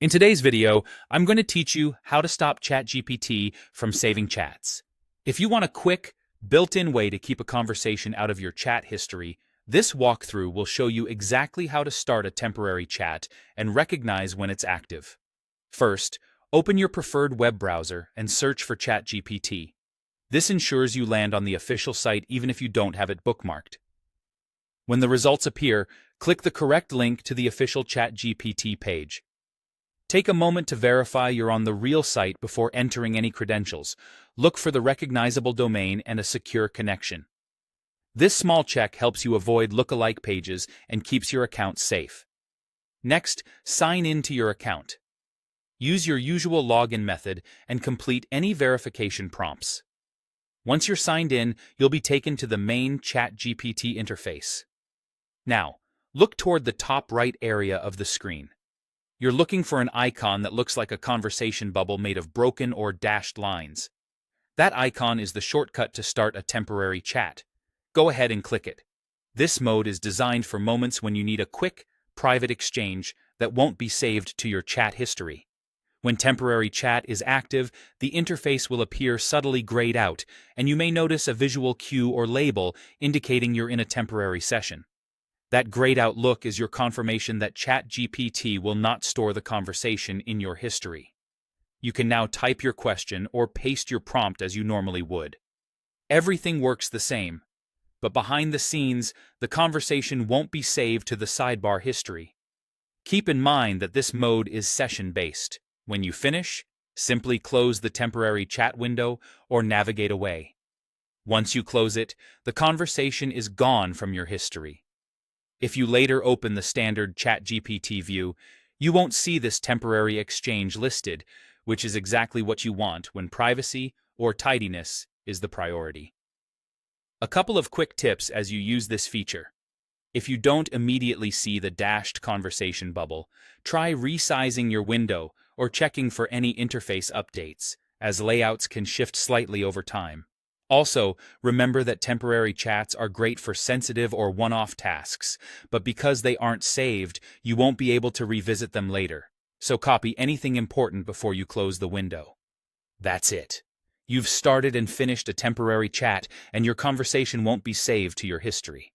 In today's video, I'm going to teach you how to stop ChatGPT from saving chats. If you want a quick, built-in way to keep a conversation out of your chat history, this walkthrough will show you exactly how to start a temporary chat and recognize when it's active. First, open your preferred web browser and search for ChatGPT. This ensures you land on the official site even if you don't have it bookmarked. When the results appear, click the correct link to the official ChatGPT page. Take a moment to verify you're on the real site before entering any credentials. Look for the recognizable domain and a secure connection. This small check helps you avoid lookalike pages and keeps your account safe. Next, sign in to your account. Use your usual login method and complete any verification prompts. Once you're signed in, you'll be taken to the main ChatGPT interface. Now, look toward the top right area of the screen. You're looking for an icon that looks like a conversation bubble made of broken or dashed lines. That icon is the shortcut to start a temporary chat. Go ahead and click it. This mode is designed for moments when you need a quick, private exchange that won't be saved to your chat history. When temporary chat is active, the interface will appear subtly grayed out, and you may notice a visual cue or label indicating you're in a temporary session. That grayed-out look is your confirmation that ChatGPT will not store the conversation in your history. You can now type your question or paste your prompt as you normally would. Everything works the same, but behind the scenes, the conversation won't be saved to the sidebar history. Keep in mind that this mode is session-based. When you finish, simply close the temporary chat window or navigate away. Once you close it, the conversation is gone from your history. If you later open the standard ChatGPT view, you won't see this temporary exchange listed, which is exactly what you want when privacy or tidiness is the priority. A couple of quick tips as you use this feature. If you don't immediately see the dashed conversation bubble, try resizing your window or checking for any interface updates, as layouts can shift slightly over time. Also, remember that temporary chats are great for sensitive or one-off tasks, but because they aren't saved, you won't be able to revisit them later. So copy anything important before you close the window. That's it. You've started and finished a temporary chat, and your conversation won't be saved to your history.